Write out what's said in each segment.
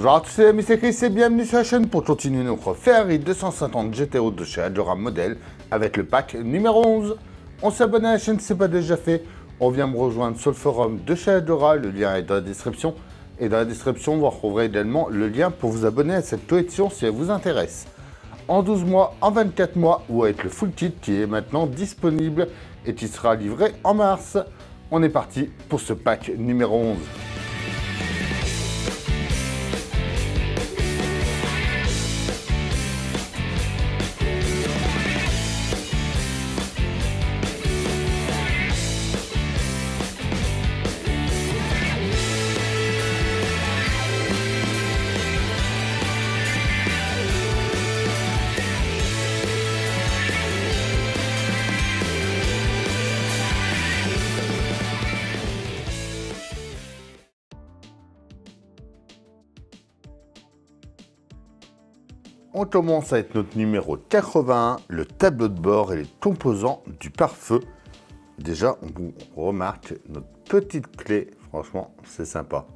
Bonjour à tous, c'est Mr. Chris et bienvenue sur la chaîne pour continuer notre Ferrari 250 GTO de chez Adora Model avec le pack numéro 11. On s'abonne à la chaîne si ce n'est pas déjà fait. On vient me rejoindre sur le forum de chez Adora, le lien est dans la description. Et dans la description, vous retrouverez également le lien pour vous abonner à cette collection si elle vous intéresse. En 12 mois, en 24 mois ou avec le full kit qui est maintenant disponible et qui sera livré en mars. On est parti pour ce pack numéro 11. On commence avec notre numéro 81, le tableau de bord et les composants du pare-feu. Déjà, on remarque notre petite clé, franchement, c'est sympa.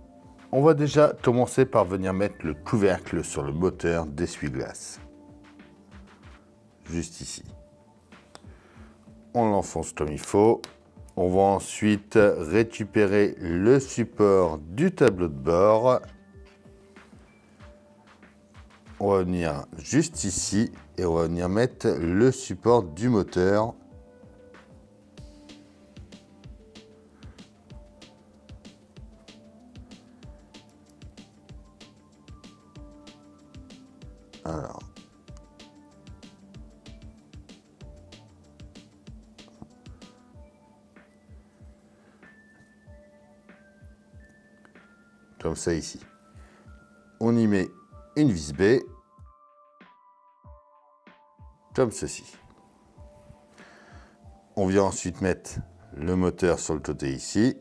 On va déjà commencer par venir mettre le couvercle sur le moteur d'essuie-glace. Juste ici. On l'enfonce comme il faut. On va ensuite récupérer le support du tableau de bord. On va venir juste ici et on va venir mettre le support du moteur. Alors. Comme ça ici. On y met une vis B, comme ceci. On vient ensuite mettre le moteur sur le côté ici.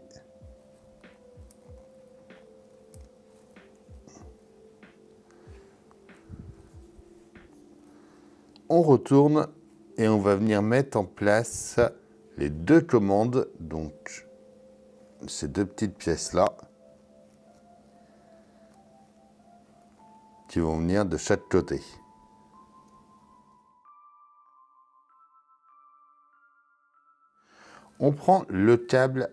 On retourne et on va venir mettre en place les deux commandes, donc ces deux petites pièces là, qui vont venir de chaque côté. On prend le câble,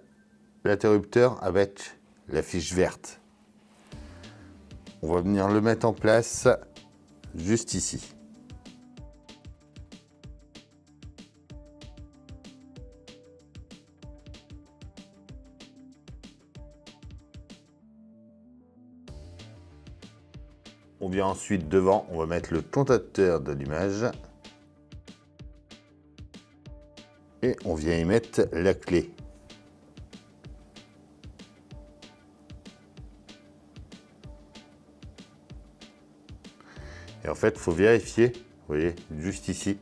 l'interrupteur avec la fiche verte. On va venir le mettre en place juste ici. On vient ensuite devant, on va mettre le contacteur d'allumage. Et on vient y mettre la clé. Et en fait, il faut vérifier, vous voyez, juste ici,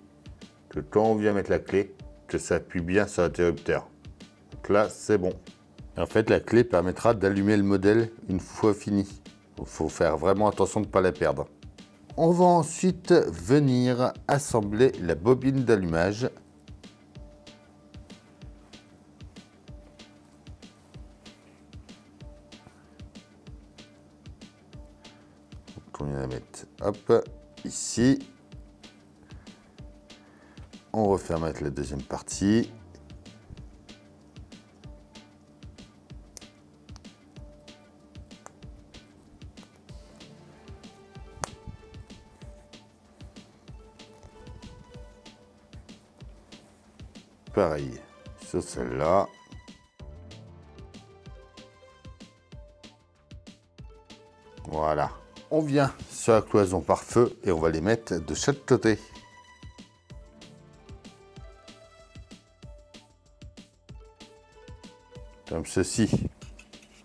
que quand on vient mettre la clé, que ça appuie bien sur l'interrupteur. Donc là, c'est bon. Et en fait, la clé permettra d'allumer le modèle une fois fini. Il faut faire vraiment attention de ne pas la perdre. On va ensuite venir assembler la bobine d'allumage. On vient la mettre, hop, ici. On refait mettre la deuxième partie. Pareil sur celle-là. Voilà. On vient sur la cloison pare-feu et on va les mettre de chaque côté. Comme ceci.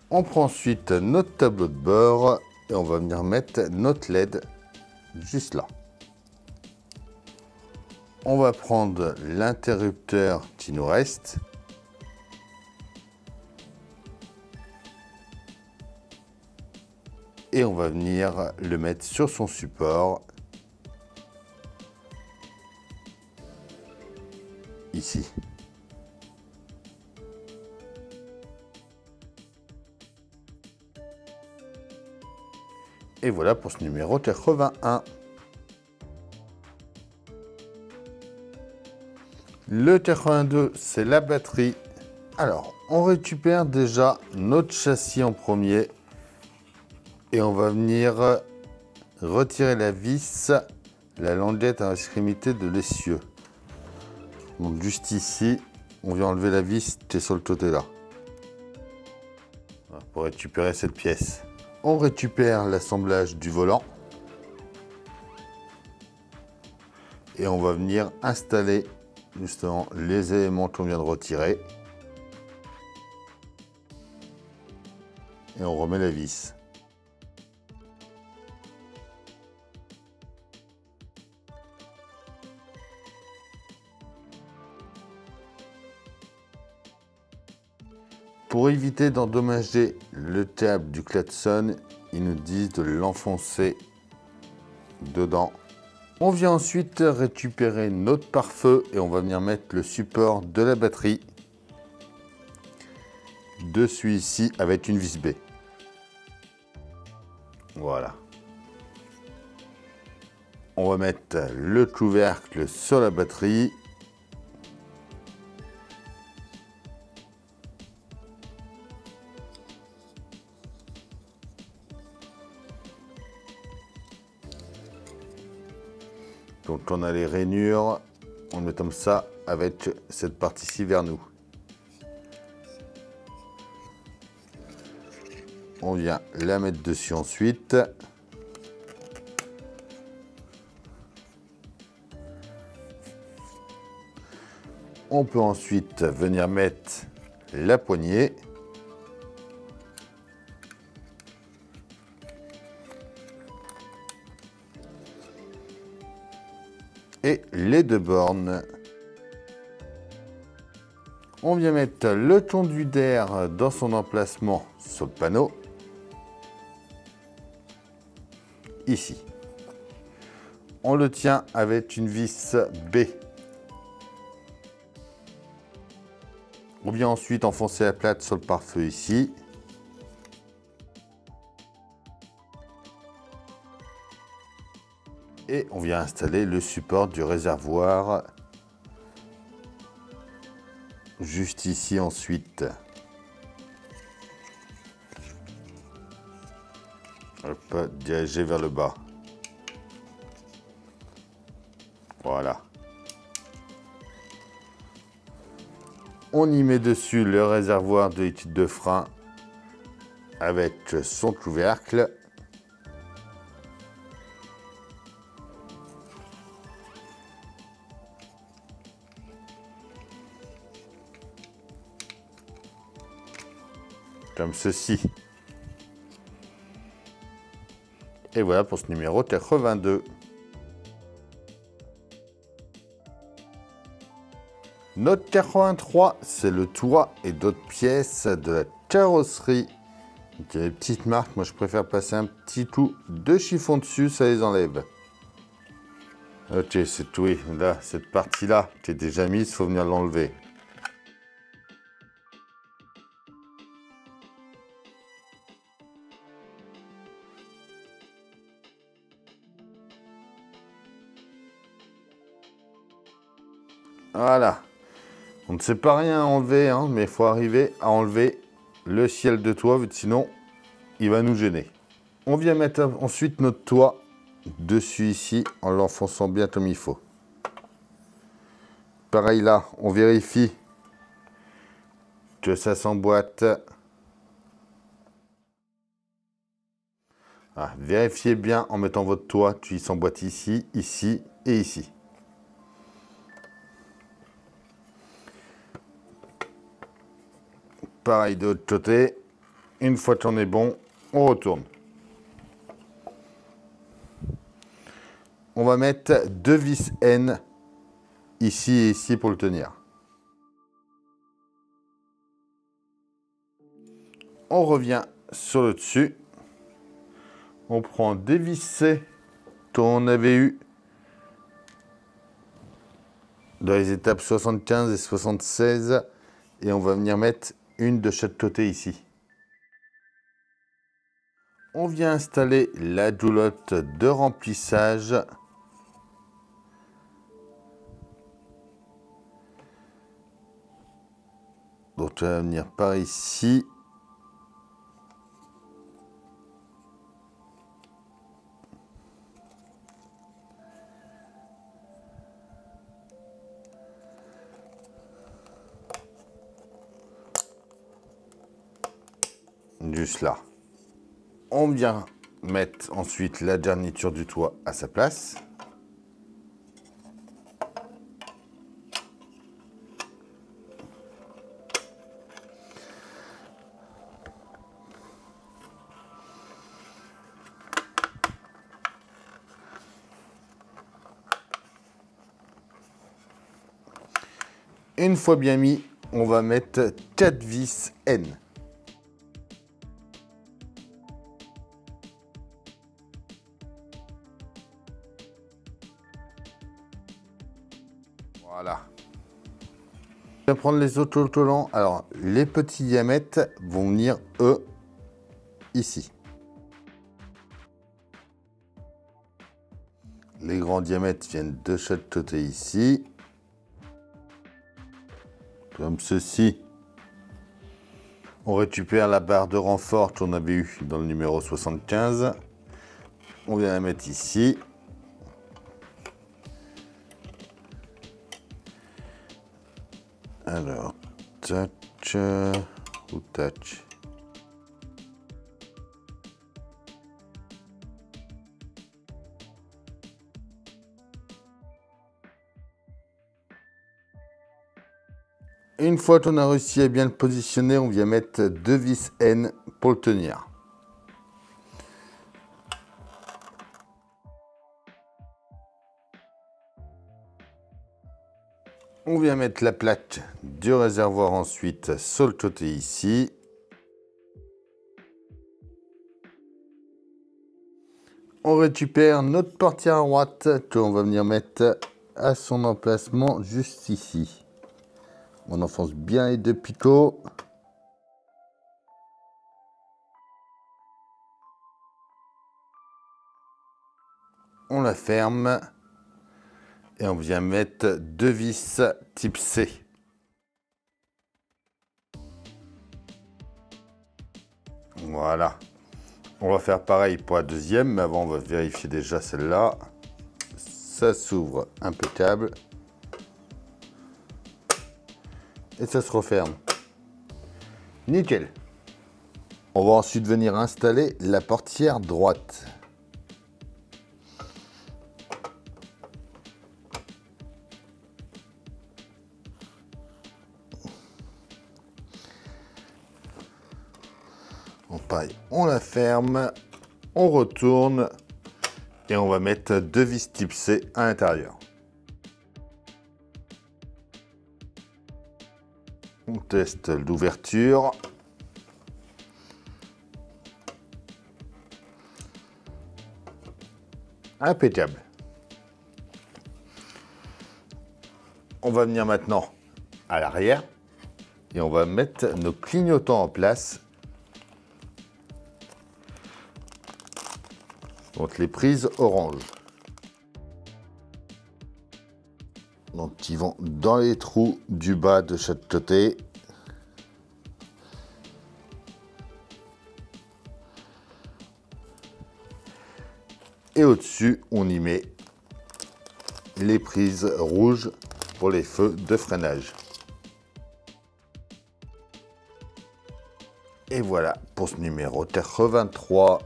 On prend ensuite notre tableau de bord et on va venir mettre notre LED juste là. On va prendre l'interrupteur qui nous reste. Et on va venir le mettre sur son support. Ici. Et voilà pour ce numéro 81. Le 82, c'est la batterie. Alors, on récupère déjà notre châssis en premier. Et on va venir retirer la vis, la languette à l'extrémité de l'essieu. Donc juste ici, on vient enlever la vis qui est sur le côté là. Voilà, pour récupérer cette pièce. On récupère l'assemblage du volant. Et on va venir installer justement les éléments qu'on vient de retirer. Et on remet la vis. Pour éviter d'endommager le câble du klaxon, ils nous disent de l'enfoncer dedans. On vient ensuite récupérer notre pare-feu et on va venir mettre le support de la batterie dessus ici avec une vis B. Voilà. On va mettre le couvercle sur la batterie. Donc on a les rainures, on le met comme ça avec cette partie-ci vers nous. On vient la mettre dessus ensuite. On peut ensuite venir mettre la poignée. Et les deux bornes. On vient mettre le conduit d'air dans son emplacement sur le panneau. Ici. On le tient avec une vis B. On vient ensuite enfoncer la plate sur le pare-feu ici. Et on vient installer le support du réservoir juste ici ensuite. Hop, dirigé vers le bas. Voilà. On y met dessus le réservoir de liquide de frein avec son couvercle. Comme ceci. Et voilà pour ce numéro 82. Notre 83, c'est le toit et d'autres pièces de la carrosserie. Il y a des petites marques, moi je préfère passer un petit coup de chiffon dessus, ça les enlève. Ok, c'est tout, oui. Là, cette partie-là qui est déjà mise, il faut venir l'enlever. Voilà. On ne sait pas rien enlever, hein, mais il faut arriver à enlever le ciel de toit, sinon il va nous gêner. On vient mettre ensuite notre toit dessus ici en l'enfonçant bien comme il faut. Pareil là, on vérifie que ça s'emboîte. Ah, vérifiez bien en mettant votre toit qu'il s'emboîte ici, ici et ici. Pareil de l'autre côté. Une fois qu'on est bon, on retourne. On va mettre deux vis N ici et ici pour le tenir. On revient sur le dessus. On prend des vis C qu'on avait eu dans les étapes 75 et 76 et on va venir mettre une de chaque côté ici. On vient installer la doulotte de remplissage. Donc tu vas venir par ici. Juste là. On vient mettre ensuite la garniture du toit à sa place. Une fois bien mis, on va mettre 4 vis N. Voilà. Je vais prendre les autocollants. Alors, les petits diamètres vont venir, eux, ici. Les grands diamètres viennent de chaque côté ici. Comme ceci. On récupère la barre de renfort qu'on avait eu dans le numéro 75. On vient la mettre ici. Alors, touch ou touch. Une fois qu'on a réussi à bien le positionner, on vient mettre 2 vis N pour le tenir. On vient mettre la plaque du réservoir ensuite sur le côté ici. On récupère notre portière à droite qu'on va venir mettre à son emplacement juste ici. On enfonce bien les 2 picots. On la ferme. Et on vient mettre 2 vis type C. Voilà. On va faire pareil pour la deuxième, mais avant on va vérifier déjà celle-là. Ça s'ouvre impeccable. Et ça se referme. Nickel. On va ensuite venir installer la portière droite. Bon, pareil, on la ferme, on retourne et on va mettre 2 vis type C à l'intérieur. On teste l'ouverture. Impeccable. On va venir maintenant à l'arrière et on va mettre nos clignotants en place. Donc les prises orange. Donc ils vont dans les trous du bas de chaque côté. Et au-dessus, on y met les prises rouges pour les feux de freinage. Et voilà pour ce numéro 83.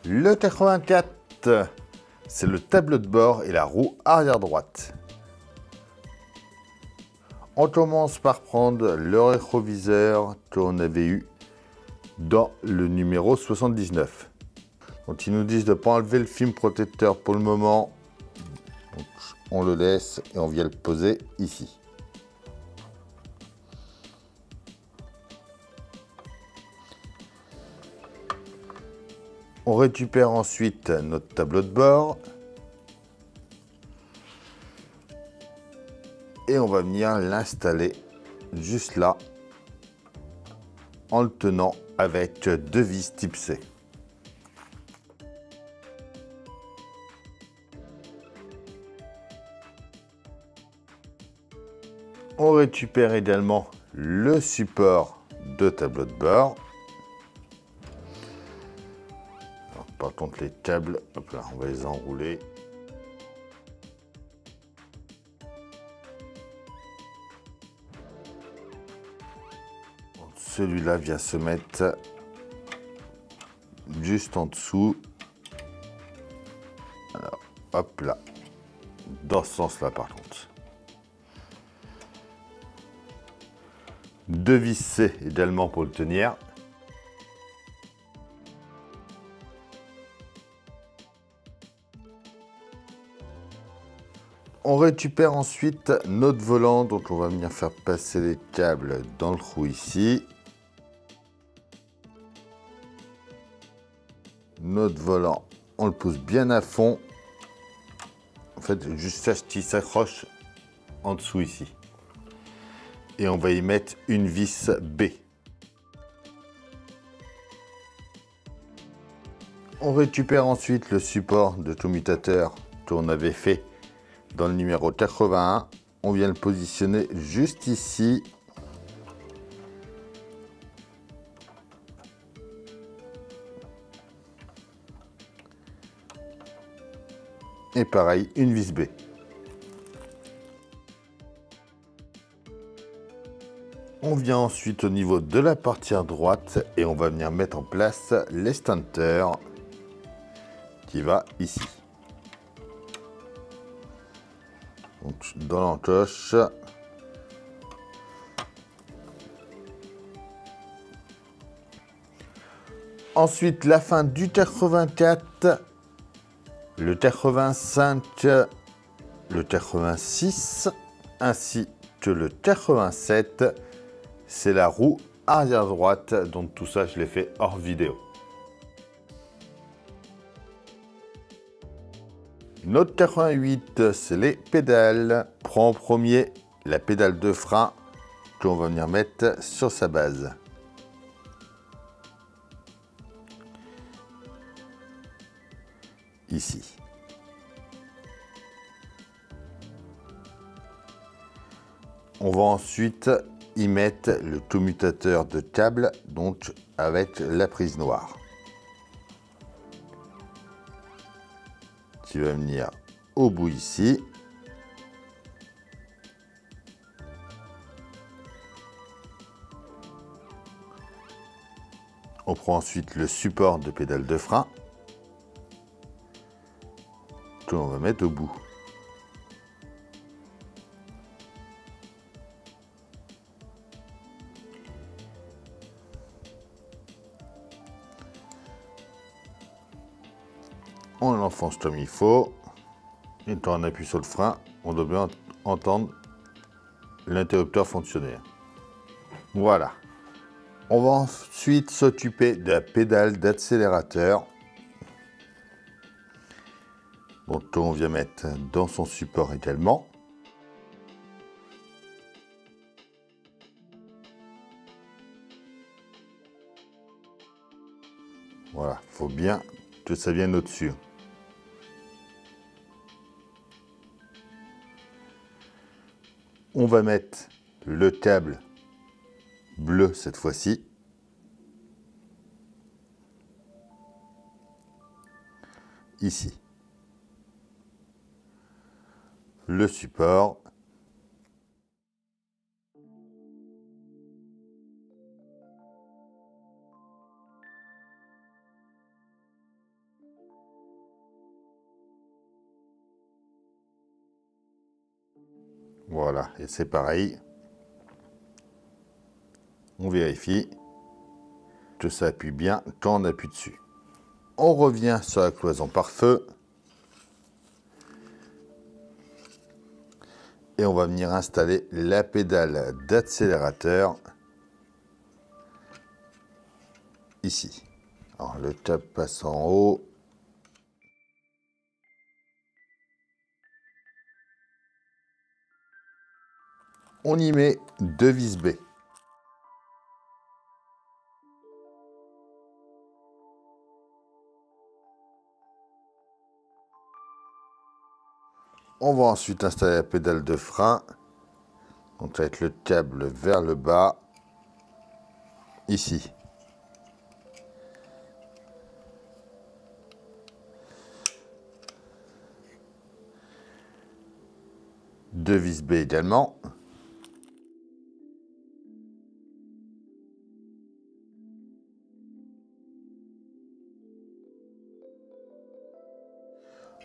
Le 84, c'est le tableau de bord et la roue arrière droite. On commence par prendre le rétroviseur qu'on avait eu dans le numéro 79. Donc ils nous disent de ne pas enlever le film protecteur pour le moment. Donc, on le laisse et on vient le poser ici. On récupère ensuite notre tableau de bord. Et on va venir l'installer juste là. en le tenant avec 2 vis type C. On récupère également le support de tableau de bord. Alors, par contre, les câbles, hop là, on va les enrouler. Celui-là vient se mettre juste en dessous. Alors, hop là, dans ce sens-là par contre. 2 vis C également pour le tenir. On récupère ensuite notre volant, donc on va venir faire passer les câbles dans le trou ici. Notre volant, on le pousse bien à fond. En fait, juste ça qui s'accroche en dessous ici. Et on va y mettre une vis B. On récupère ensuite le support de commutateur qu'on avait fait dans le numéro 81. On vient le positionner juste ici. Et pareil, une vis B. On vient ensuite au niveau de la partie à droite et on va venir mettre en place l'extincteur qui va ici. Donc dans l'encoche. Ensuite, la fin du 84, le 85, le 86, ainsi que le 87. C'est la roue arrière droite, donc tout ça je l'ai fait hors vidéo. Notre 88, c'est les pédales. Prends en premier la pédale de frein qu'on va venir mettre sur sa base. Ici. On va ensuite y mettre le commutateur de câble, donc avec la prise noire. Qui va venir au bout ici. On prend ensuite le support de pédale de frein que l'on va mettre au bout. On l'enfonce comme il faut. Et quand on appuie sur le frein, on doit bien entendre l'interrupteur fonctionner. Voilà. On va ensuite s'occuper de la pédale d'accélérateur. Donc on vient mettre dans son support également. Voilà, il faut bien que ça vienne au-dessus. On va mettre le câble bleu cette fois-ci. Ici. Le support. Voilà, et c'est pareil. On vérifie que ça appuie bien quand on appuie dessus. On revient sur la cloison pare-feu. Et on va venir installer la pédale d'accélérateur ici. Alors le câble passe en haut. On y met 2 vis B. On va ensuite installer la pédale de frein. Donc ça va être le câble vers le bas, ici. Deux vis B également.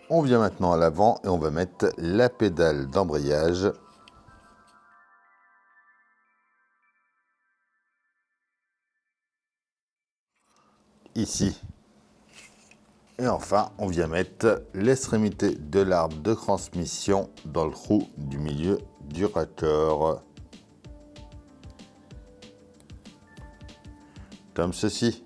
On vient maintenant à l'avant et on va mettre la pédale d'embrayage. Ici. Et enfin, on vient mettre l'extrémité de l'arbre de transmission dans le trou du milieu du raccord. Comme ceci.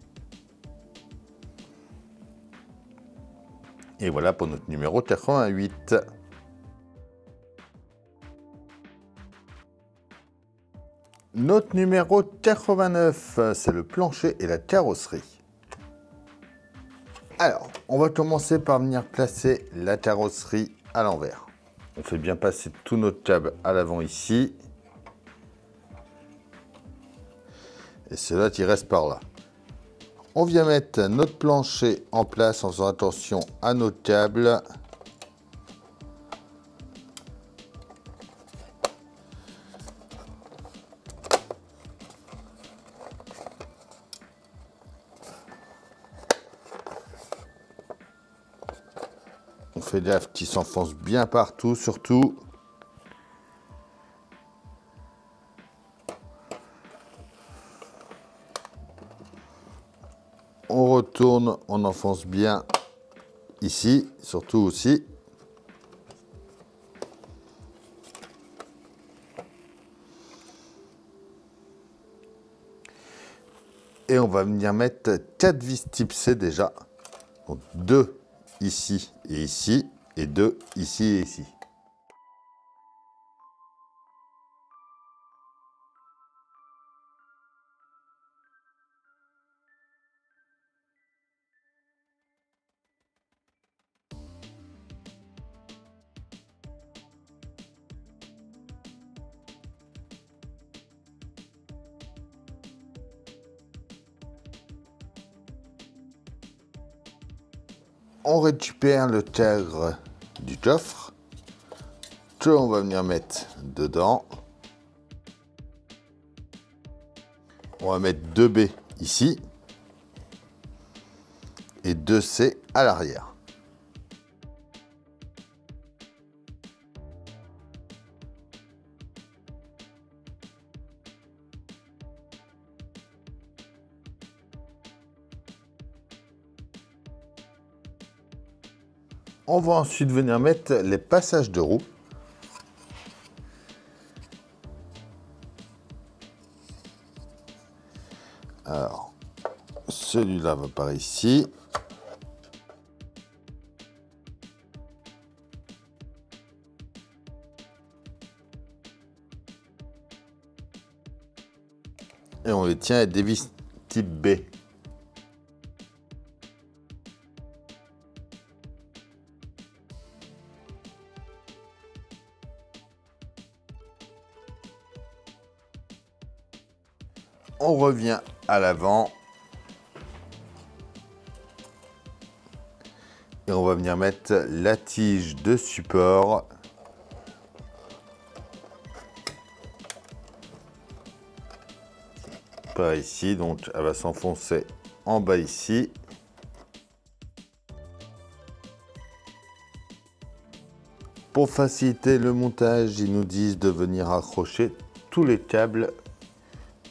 Et voilà pour notre numéro 88. Notre numéro 89, c'est le plancher et la carrosserie. Alors, on va commencer par venir placer la carrosserie à l'envers. On fait bien passer tout notre câble à l'avant ici. Et cela qui reste par là. On vient mettre notre plancher en place en faisant attention à notre câble. On fait gaffe qu'il s'enfonce bien partout, surtout. On retourne, on enfonce bien ici, surtout aussi. Et on va venir mettre 4 vis type C déjà. Donc 2 ici et ici, et 2 ici et ici. On récupère le cadre du coffre que on va venir mettre dedans. On va mettre 2B ici et 2C à l'arrière. On va ensuite venir mettre les passages de roues. Alors, celui-là va par ici. Et on les tient avec des vis type B. On revient à l'avant. Et on va venir mettre la tige de support. Par ici, donc elle va s'enfoncer en bas ici. Pour faciliter le montage, ils nous disent de venir accrocher tous les câbles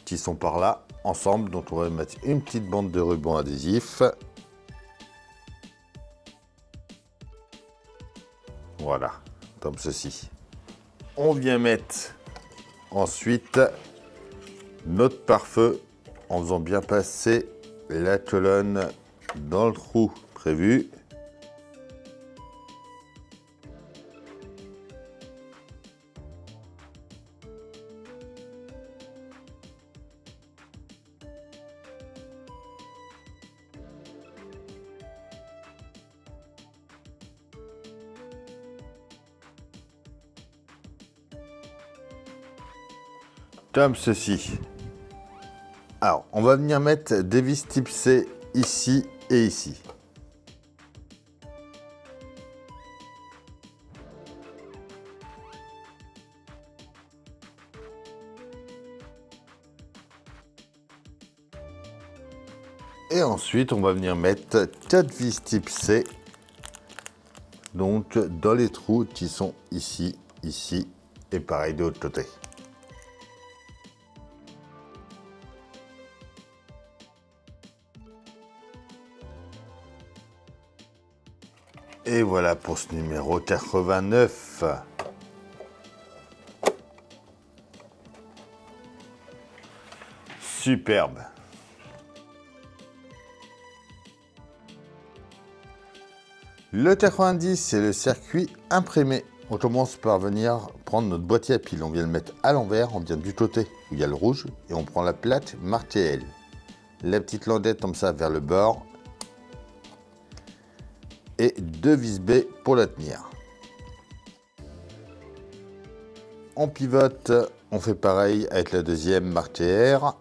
qui sont par là ensemble. Donc on va mettre une petite bande de ruban adhésif. Voilà, comme ceci. On vient mettre ensuite notre pare-feu en faisant bien passer la colonne dans le trou prévu. comme ceci. Alors, on va venir mettre des vis type C ici et ici. Et ensuite, on va venir mettre 4 vis type C, donc dans les trous qui sont ici, ici et pareil de l'autre côté. Et voilà pour ce numéro 89. Superbe. Le 90, c'est le circuit imprimé. On commence par venir prendre notre boîtier à piles. On vient le mettre à l'envers, on vient du côté où il y a le rouge et on prend la plaque marquée L. La petite landette comme ça vers le bord. Et 2 vis B pour la tenir. On pivote, on fait pareil avec la deuxième marquée R.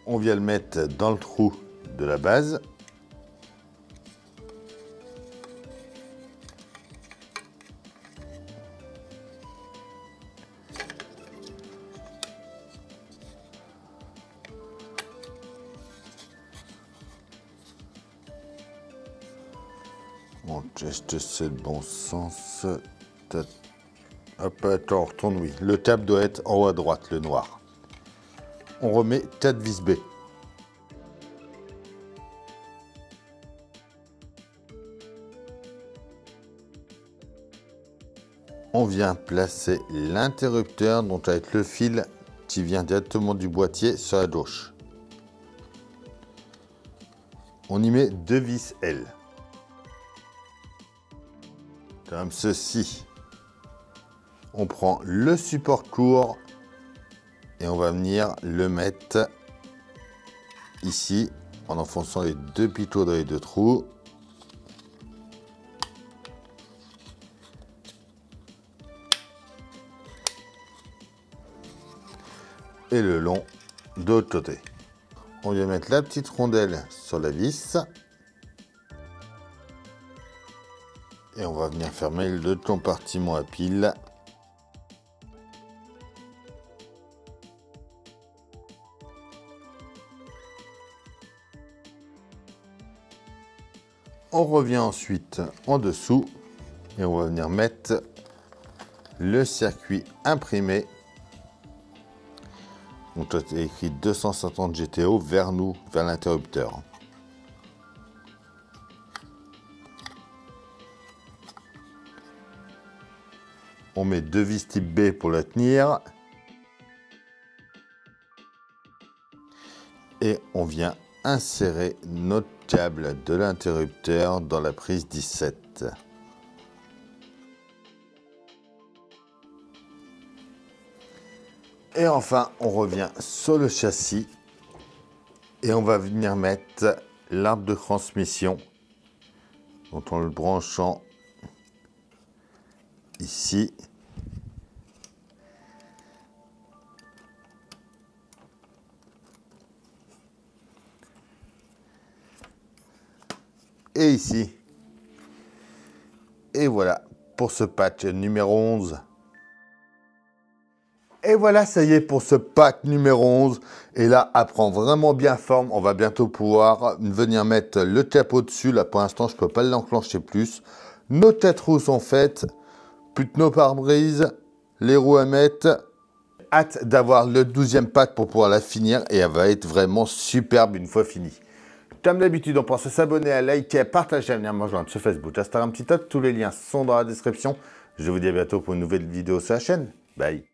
On vient le mettre dans le trou de la base. On teste c'est le bon sens. Hop, attends, on retourne, oui. Le tab doit être en haut à droite, le noir. On remet 4 vis B. On vient placer l'interrupteur, donc avec le fil qui vient directement du boîtier sur la gauche. On y met 2 vis L. Comme ceci. On prend le support court et on va venir le mettre ici en enfonçant les 2 picots dans les 2 trous. Et le long de l'autre côté. On vient mettre la petite rondelle sur la vis. Et on va venir fermer le compartiment à piles. On revient ensuite en dessous et on va venir mettre le circuit imprimé. Donc il est écrit 250 GTO vers nous, vers l'interrupteur. On met 2 vis type B pour la tenir. Et on vient insérer notre câble de l'interrupteur dans la prise 17. Et enfin, on revient sur le châssis et on va venir mettre l'arbre de transmission, donc en le branchant ici. Et ici. Et voilà pour ce patch numéro 11. Et voilà, ça y est pour ce pack numéro 11. Et là, elle prend vraiment bien forme. On va bientôt pouvoir venir mettre le capot dessus. Là, pour l'instant, je ne peux pas l'enclencher plus. Nos 4 roues sont faites. Plus de nos pare-brises. Les roues à mettre. Hâte d'avoir le 12e pack pour pouvoir la finir. Et elle va être vraiment superbe une fois finie. Comme d'habitude, on pense à s'abonner, à liker, à partager, à venir me rejoindre sur Facebook, Instagram, TikTok. Tous les liens sont dans la description. Je vous dis à bientôt pour une nouvelle vidéo sur la chaîne. Bye.